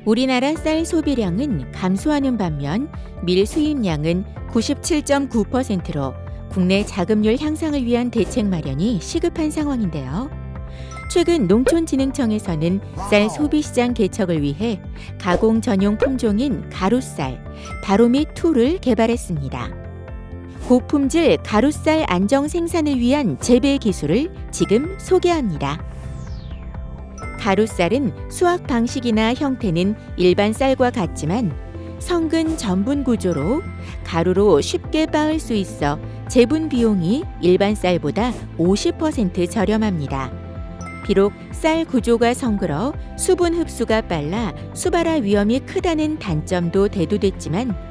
우리나라 쌀 소비량은 감소하는 반면 밀 수입량은 97.9%로 국내 자급률 향상을 위한 대책 마련이 시급한 상황인데요. 최근 농촌진흥청에서는 쌀 소비시장 개척을 위해 가공 전용 품종인 가루쌀, 바로미2를 개발했습니다. 고품질 가루쌀 안정 생산을 위한 재배 기술을 지금 소개합니다. 가루쌀은 수확 방식이나 형태는 일반 쌀과 같지만 성근 전분 구조로 가루로 쉽게 빻을 수 있어 재분 비용이 일반 쌀보다 50% 저렴합니다. 비록 쌀 구조가 성글어 수분 흡수가 빨라 수발화 위험이 크다는 단점도 대두됐지만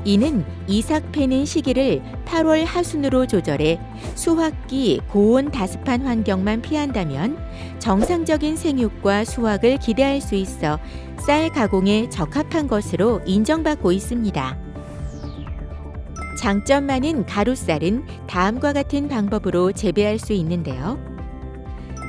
이는 이삭 패는 시기를 8월 하순으로 조절해 수확기 고온 다습한 환경만 피한다면 정상적인 생육과 수확을 기대할 수 있어 쌀 가공에 적합한 것으로 인정받고 있습니다. 장점 많은 가루쌀은 다음과 같은 방법으로 재배할 수 있는데요.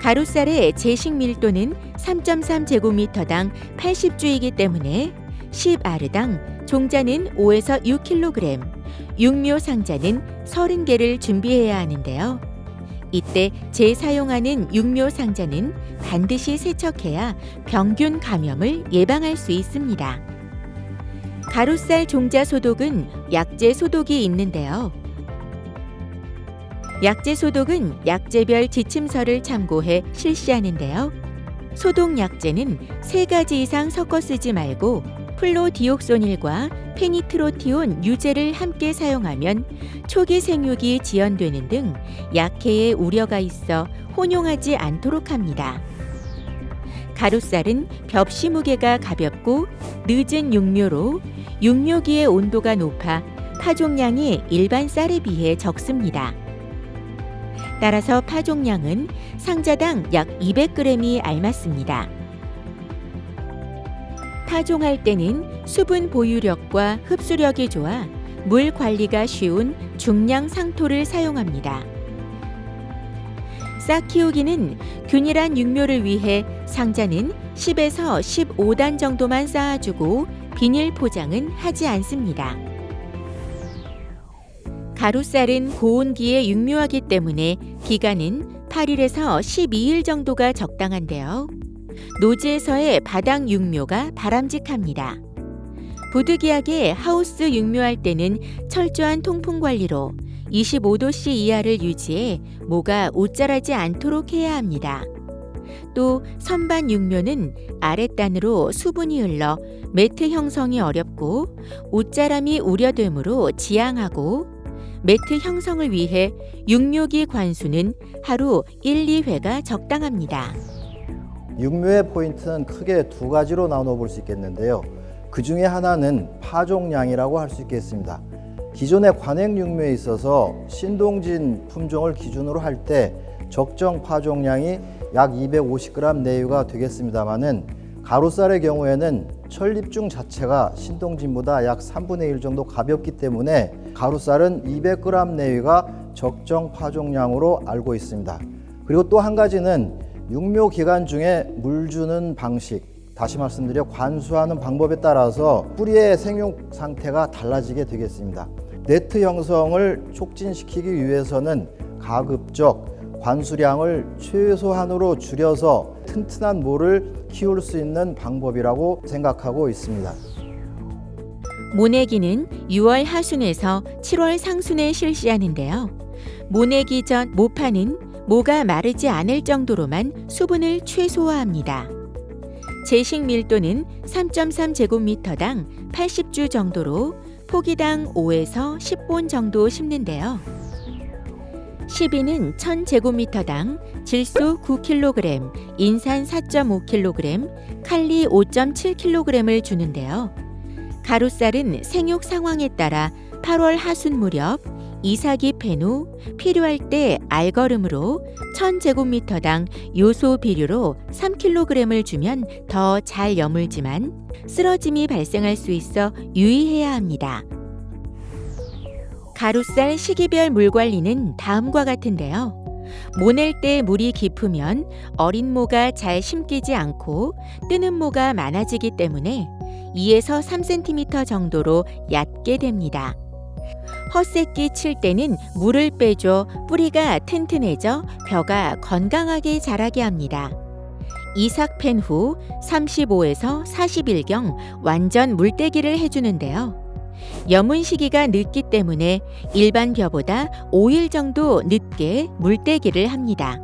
가루쌀의 제식 밀도는 3.3제곱미터당 80주이기 때문에 10아르당 종자는 5에서 6kg, 육묘 상자는 30개를 준비해야 하는데요. 이때 재사용하는 육묘 상자는 반드시 세척해야 병균 감염을 예방할 수 있습니다. 가루쌀 종자 소독은 약재 소독이 있는데요. 약재 소독은 약재별 지침서를 참고해 실시하는데요. 소독 약재는 3가지 이상 섞어 쓰지 말고 플로디옥소닐과 페니트로티온 유제를 함께 사용하면 초기 생육이 지연되는 등 약해의 우려가 있어 혼용하지 않도록 합니다. 가루쌀은 벽시 무게가 가볍고 늦은 육묘로 육묘기의 온도가 높아 파종량이 일반 쌀에 비해 적습니다. 따라서 파종량은 상자당 약 200g이 알맞습니다. 파종할 때는 수분 보유력과 흡수력이 좋아 물 관리가 쉬운 중량 상토를 사용합니다. 싹 키우기는 균일한 육묘를 위해 상자는 10에서 15단 정도만 쌓아주고 비닐 포장은 하지 않습니다. 가루쌀은 고온기에 육묘하기 때문에 기간은 8일에서 12일 정도가 적당한데요. 노지에서의 바닥 육묘가 바람직합니다. 부득이하게 하우스 육묘할 때는 철저한 통풍 관리로 25도씨 이하를 유지해 모가 옷자라지 않도록 해야 합니다. 또 선반 육묘는 아랫단으로 수분이 흘러 매트 형성이 어렵고 옷자람이 우려되므로 지양하고 매트 형성을 위해 육묘기 관수는 하루 1, 2회가 적당합니다. 육묘의 포인트는 크게 2가지로 나눠 볼 수 있겠는데요. 그 중에 하나는 파종량이라고 할 수 있겠습니다. 기존의 관행 육묘에 있어서 신동진 품종을 기준으로 할 때 적정 파종량이 약 250g 내외가 되겠습니다마는 가루쌀의 경우에는 천립중 자체가 신동진보다 약 3분의 1 정도 가볍기 때문에 가루쌀은 200g 내외가 적정 파종량으로 알고 있습니다. 그리고 또 한 가지는 육묘 기간 중에 물 주는 방식, 다시 말씀드려 관수하는 방법에 따라서 뿌리의 생육 상태가 달라지게 되겠습니다. 네트 형성을 촉진시키기 위해서는 가급적 관수량을 최소한으로 줄여서 튼튼한 모를 키울 수 있는 방법이라고 생각하고 있습니다. 모내기는 6월 하순에서 7월 상순에 실시하는데요. 모내기 전 모파는 모가 마르지 않을 정도로만 수분을 최소화합니다. 제식 밀도는 3.3제곱미터당 80주 정도로 포기당 5에서 10본 정도 심는데요. 시비는 1000제곱미터당 질소 9kg, 인산 4.5kg, 칼리 5.7kg을 주는데요. 가루쌀은 생육 상황에 따라 8월 하순 무렵 이삭이 팬 후 필요할 때 알거름으로 1000제곱미터당 요소 비료로 3kg을 주면 더 잘 여물지만 쓰러짐이 발생할 수 있어 유의해야 합니다. 가루쌀 시기별 물 관리는 다음과 같은데요. 모낼 때 물이 깊으면 어린 모가 잘 심기지 않고 뜨는 모가 많아지기 때문에 2에서 3cm 정도로 얕게 됩니다. 헛새끼 칠 때는 물을 빼줘 뿌리가 튼튼해져 벼가 건강하게 자라게 합니다. 이삭 팬 후 35에서 40일경 완전 물떼기를 해주는데요. 여문 시기가 늦기 때문에 일반 벼보다 5일 정도 늦게 물떼기를 합니다.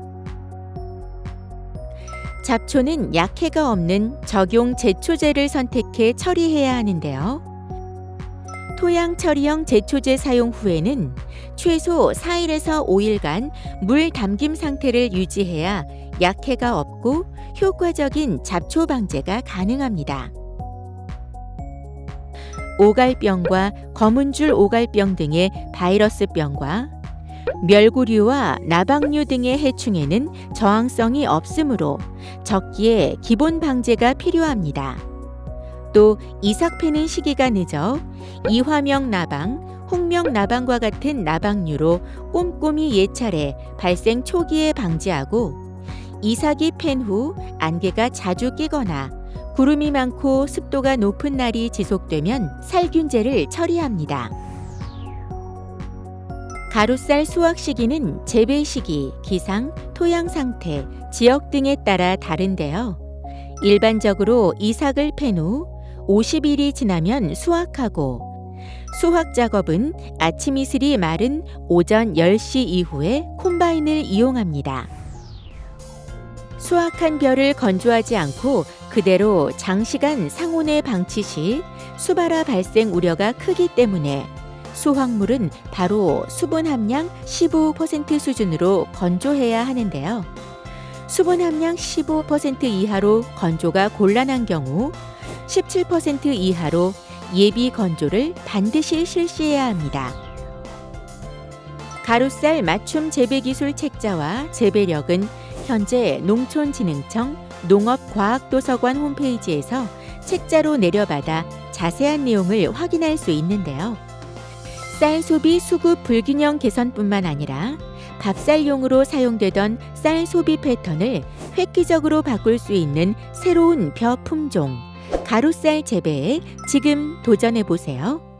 잡초는 약해가 없는 적용 제초제를 선택해 처리해야 하는데요. 토양 처리형 제초제 사용 후에는 최소 4일에서 5일간 물 담김 상태를 유지해야 약해가 없고 효과적인 잡초 방제가 가능합니다. 오갈병과 검은줄 오갈병 등의 바이러스병과 멸구류와 나박류 등의 해충에는 저항성이 없으므로 적기에 기본 방제가 필요합니다. 또 이삭 패는 시기가 늦어 이화명 나방, 홍명 나방과 같은 나박류로 꼼꼼히 예찰해 발생 초기에 방지하고 이삭이 팬 후 안개가 자주 끼거나 구름이 많고 습도가 높은 날이 지속되면 살균제를 처리합니다. 가루쌀 수확 시기는 재배 시기, 기상, 토양 상태, 지역 등에 따라 다른데요. 일반적으로 이삭을 팬 후 50일이 지나면 수확하고 수확 작업은 아침 이슬이 마른 오전 10시 이후에 콤바인을 이용합니다. 수확한 벼를 건조하지 않고 그대로 장시간 상온에 방치 시 수발화 발생 우려가 크기 때문에 수확물은 바로 수분 함량 15% 수준으로 건조해야 하는데요. 수분 함량 15% 이하로 건조가 곤란한 경우 17% 이하로 예비 건조를 반드시 실시해야 합니다. 가루쌀 맞춤 재배기술 책자와 재배력은 현재 농촌진흥청 농업과학도서관 홈페이지에서 책자로 내려받아 자세한 내용을 확인할 수 있는데요. 쌀 소비 수급 불균형 개선뿐만 아니라 밥쌀용으로 사용되던 쌀 소비 패턴을 획기적으로 바꿀 수 있는 새로운 벼 품종, 가루쌀 재배에 지금 도전해 보세요.